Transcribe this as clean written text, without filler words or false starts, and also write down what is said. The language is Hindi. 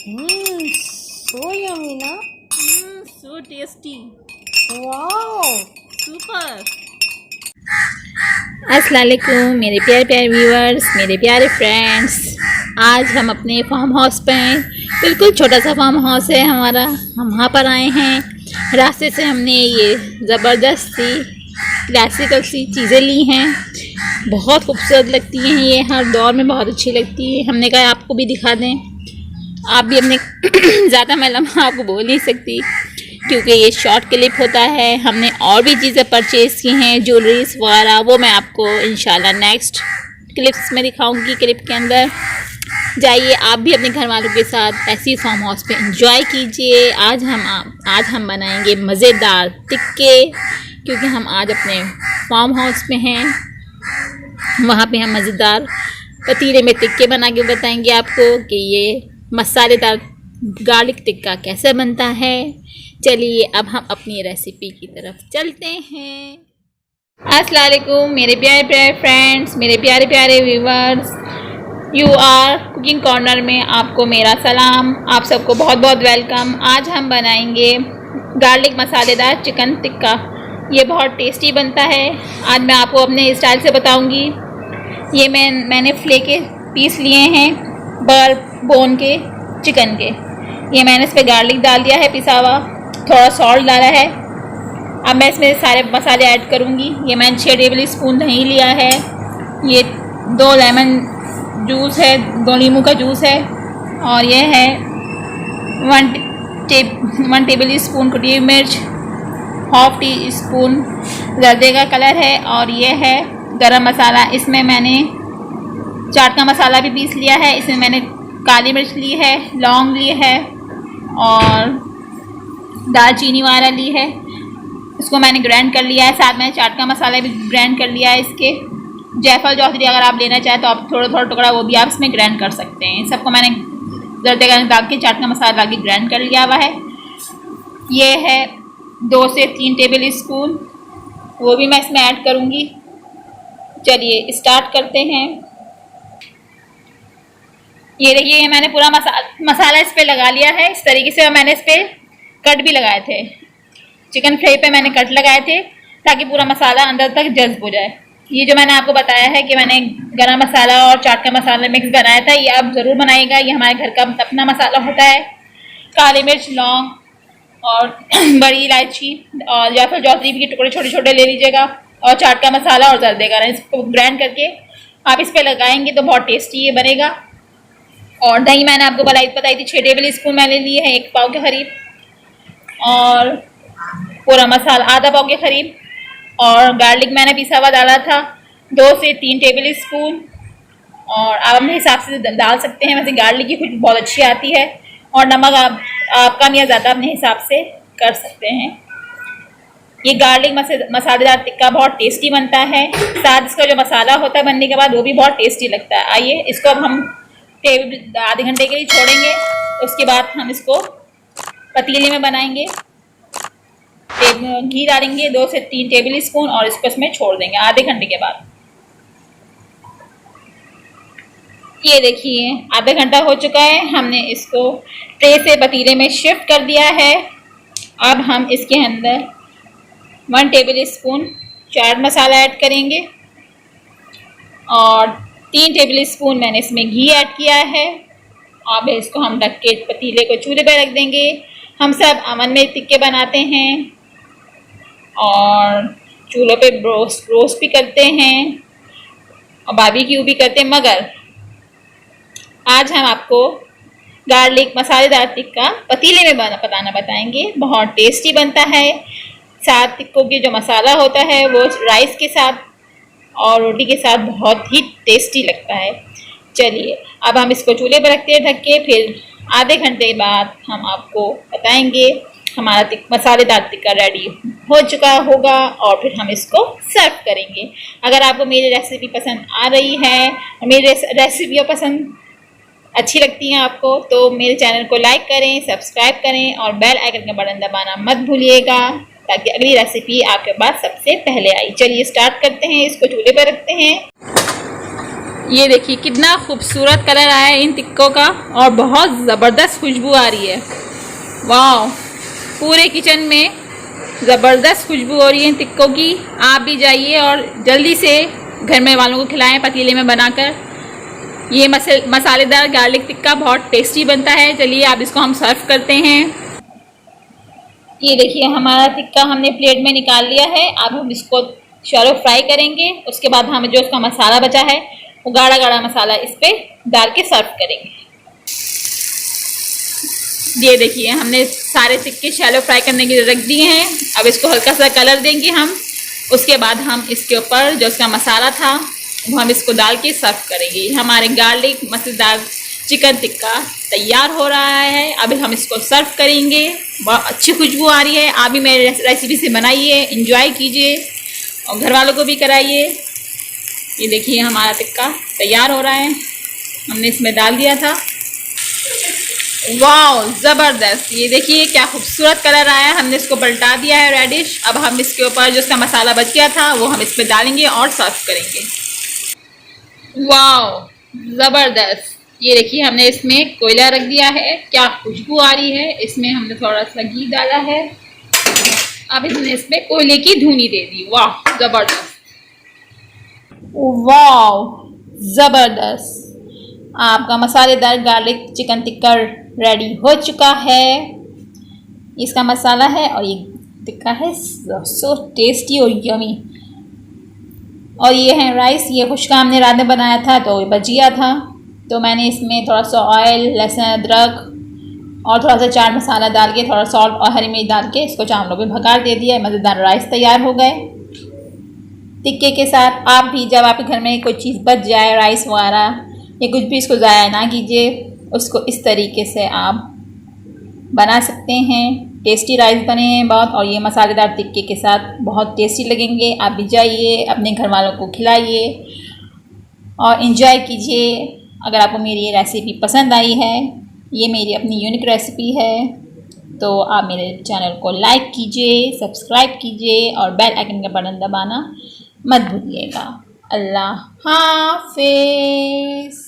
So yummy, na? So tasty. Wow. Super. अस्सलाम वालेकुम मेरे प्यारे प्यारे व्यूअर्स, मेरे प्यारे फ्रेंड्स। आज हम अपने फार्म हाउस पे हैं। बिल्कुल छोटा सा फार्म हाउस है हमारा। हम वहाँ पर आए हैं। रास्ते से हमने ये ज़बरदस्त सी क्लासिकल सी चीज़ें ली हैं। बहुत खूबसूरत लगती हैं ये, हर दौर में बहुत अच्छी लगती है। हमने कहा आपको भी दिखा दें। आप भी अपने ज़्यादा मैं लम्हा आपको बोल नहीं सकती क्योंकि ये शॉर्ट क्लिप होता है। हमने और भी चीज़ें परचेज़ की हैं, ज्वेलरीज वगैरह, वो मैं आपको इंशाल्लाह नेक्स्ट क्लिप्स में दिखाऊंगी। क्लिप के अंदर जाइए आप भी अपने घर वालों के साथ ऐसी फार्म हाउस पे एंजॉय कीजिए। आज हम बनाएंगे मज़ेदार टिक्के, क्योंकि हम आज अपने फार्म हाउस में हैं। वहाँ पे हम मज़ेदार पतीले में टिक्के बना के बताएंगे आपको कि ये मसालेदार गार्लिक टिक्का कैसे बनता है। चलिए अब हम अपनी रेसिपी की तरफ चलते हैं। अस्सलाम वालेकुम मेरे प्यारे प्यारे फ्रेंड्स, मेरे प्यारे प्यारे viewers. You are cooking corner में आपको मेरा सलाम, आप सबको बहुत बहुत वेलकम। आज हम बनाएंगे गार्लिक मसालेदार चिकन टिक्का। ये बहुत टेस्टी बनता है। आज मैं आपको अपने स्टाइल से बताऊंगी। ये मैंने फ्ले के पीस लिए हैं, बगैर बोन के चिकन के। ये मैंने इस पर गार्लिक डाल दिया है पिसा हुआ, थोड़ा सॉल्ट डाला है। अब मैं इसमें सारे मसाले ऐड करूँगी। ये मैंने 6 टेबल स्पून दही लिया है। ये 2 लेमन जूस है, 2 नींबू का जूस है। और ये है 1 टेबल स्पून कटी हुई मिर्च, 1/2 टी स्पून जर्दे का कलर है। और ये है गरम मसाला। इसमें मैंने चाट का मसाला भी पीस लिया है। इसमें मैंने काली मिर्च ली है, लौंग ली है और दालचीनी वाला ली है। इसको मैंने ग्राइंड कर लिया है। साथ में चाट का मसाला भी ग्राइंड कर लिया है। इसके जायफल जौहरी अगर आप लेना चाहें तो आप थोड़ा थोड़ा टुकड़ा वो भी आप इसमें ग्राइंड कर सकते हैं। सबको मैंने जर्दे का डाल के चाट का मसाला डाल के ग्राइंड कर लिया हुआ है। ये है 2 से 3 टेबल स्पून, वो भी मैं इसमें ऐड करूँगी। चलिए स्टार्ट करते हैं। ये देखिए, ये मैंने पूरा मसाला इस पे लगा लिया है। इस तरीके से मैंने इस पे कट भी लगाए थे। चिकन फ्राई पे मैंने कट लगाए थे ताकि पूरा मसाला अंदर तक जज्ब हो जाए। ये जो मैंने आपको बताया है कि मैंने गरम मसाला और चाट का मसाला मिक्स बनाया था, ये आप ज़रूर बनाइएगा। ये हमारे घर का अपना मसाला होता है। काली मिर्च, लौंग और बड़ी इलायची और जायफल जौहरी के टुकड़े छोटे छोटे ले लीजिएगा। और चाट का मसाला और जर्दे का, इसको ग्राइंड करके आप इस पर लगाएंगे तो बहुत टेस्टी ये बनेगा। और दही मैंने आपको बताई थी 6 टेबल स्पून मैंने लिए हैं, 1 पाव के करीब। और पूरा मसाला आधा पाव के करीब। और गार्लिक मैंने पिसा हुआ डाला था 2 से 3 टेबल स्पून। और आप अपने हिसाब से डाल सकते हैं, वैसे गार्लिक की खुशबू बहुत अच्छी आती है। और नमक आप कम या ज़्यादा अपने हिसाब से कर सकते हैं। ये गार्लिक मसालेदार टिक्का बहुत टेस्टी बनता है। साथ इसका जो मसाला होता है बनने के बाद वो भी बहुत टेस्टी लगता है। आइए इसको अब हम आधे घंटे के लिए छोड़ेंगे। उसके बाद हम इसको पतीले में बनाएंगे। घी डालेंगे 2 से 3 टेबल स्पून और इसको इसमें छोड़ देंगे आधे घंटे के बाद। ये देखिए आधा घंटा हो चुका है। हमने इसको ट्रे से पतीले में शिफ्ट कर दिया है। अब हम इसके अंदर 1 table spoon chaat masala add करेंगे और 3 टेबल स्पून मैंने इसमें घी ऐड किया है। अब इसको हम ढक के पतीले को चूल्हे पर रख देंगे। हम सब अमन में टिक्के बनाते हैं और चूल्हे पे रोस्ट भी करते हैं और बारबेक्यू भी करते हैं, मगर आज हम आपको गार्लिक मसालेदार टिक्का पतीले में बताएंगे। बहुत टेस्टी बनता है। साथ टिक्कों के जो मसाला होता है वो राइस के साथ और रोटी के साथ बहुत ही टेस्टी लगता है। चलिए अब हम इसको चूल्हे पर रखते हैं ढक के। फिर आधे घंटे बाद हम आपको बताएंगे हमारा मसालेदार टिक्का रेडी हो चुका होगा और फिर हम इसको सर्व करेंगे। अगर आपको मेरी रेसिपी पसंद आ रही है और मेरी रेसिपियाँ पसंद अच्छी लगती हैं आपको तो मेरे चैनल को लाइक करें, सब्सक्राइब करें और बेल आइकन का बटन दबाना मत भूलिएगा ताकि अगली रेसिपी आपके पास सबसे पहले आई। चलिए स्टार्ट करते हैं। इसको चूल्हे पर रखते हैं। ये देखिए कितना खूबसूरत कलर आया है इन टिक्कों का और बहुत ज़बरदस्त खुशबू आ रही है। वाह, पूरे किचन में ज़बरदस्त खुशबू हो रही है इन टिक्कों की। आप भी जाइए और जल्दी से घर में वालों को खिलाएं पतीले में बनाकर। ये मसालेदार गार्लिक टिक्का बहुत टेस्टी बनता है। चलिए आप इसको हम सर्व करते हैं। ये देखिए हमारा टिक्का हमने प्लेट में निकाल लिया है। अब हम इसको शैलो फ्राई करेंगे। उसके बाद हम जो उसका मसाला बचा है वो गाढ़ा गाढ़ा मसाला इस पर डाल के सर्व करेंगे। ये देखिए हमने सारे टिक्के शैलो फ्राई करने के लिए रख दिए हैं। अब इसको हल्का सा कलर देंगे हम। उसके बाद हम इसके ऊपर जो उसका मसाला था वो हम इसको डाल के सर्व करेंगे। हमारे गार्लिक मसालेदार चिकन टिक्का तैयार हो रहा है। अब हम इसको सर्व करेंगे। बहुत अच्छी खुशबू आ रही है। आप भी मेरे रेसिपी से बनाइए, एंजॉय कीजिए और घर वालों को भी कराइए। ये देखिए हमारा टिक्का तैयार हो रहा है। हमने इसमें डाल दिया था। वाह, ज़बरदस्त। ये देखिए क्या खूबसूरत कलर आया। हमने इसको पलटा दिया है रेडिश। अब हम इसके ऊपर जो इसका मसाला बच गया था वो हम इस पर डालेंगे और सर्व करेंगे। वाह, ज़बरदस्त। ये देखिए हमने इसमें कोयला रख दिया है। क्या खुशबू आ रही है। इसमें हमने थोड़ा सा घी डाला है। अब इसने इसमें कोयले की धुनी दे दी। वाह, ज़बरदस्त। वाह, ज़बरदस्त। आपका मसालेदार गार्लिक चिकन टिक्का रेडी हो चुका है। इसका मसाला है और ये टिक्का है सो टेस्टी और यमी। और ये है राइस। ये खुश्का हमने रात में बनाया था तो ये बच गया था, तो मैंने इसमें थोड़ा सा ऑयल, लहसुन, अदरक और थोड़ा सा चाट मसाला डाल के, थोड़ा सॉल्ट और हरी मिर्च डाल के इसको चावलों पे भगार दे दिया। मज़ेदार राइस तैयार हो गए टिक्के के साथ। आप भी जब आपके घर में कोई चीज़ बच जाए, राइस वगैरह या कुछ भी, इसको ज़ाया ना कीजिए। उसको इस तरीके से आप बना सकते हैं। टेस्टी राइस बने हैं बहुत और ये मसालेदार टिक्के के साथ बहुत टेस्टी लगेंगे। आप भी जाइए, अपने घर वालों को खिलाइए और इन्जॉय कीजिए। अगर आपको मेरी ये रेसिपी पसंद आई है, ये मेरी अपनी यूनिक रेसिपी है, तो आप मेरे चैनल को लाइक कीजिए, सब्सक्राइब कीजिए और बेल आइकन का बटन दबाना मत भूलिएगा। अल्लाह हाफ़िज़।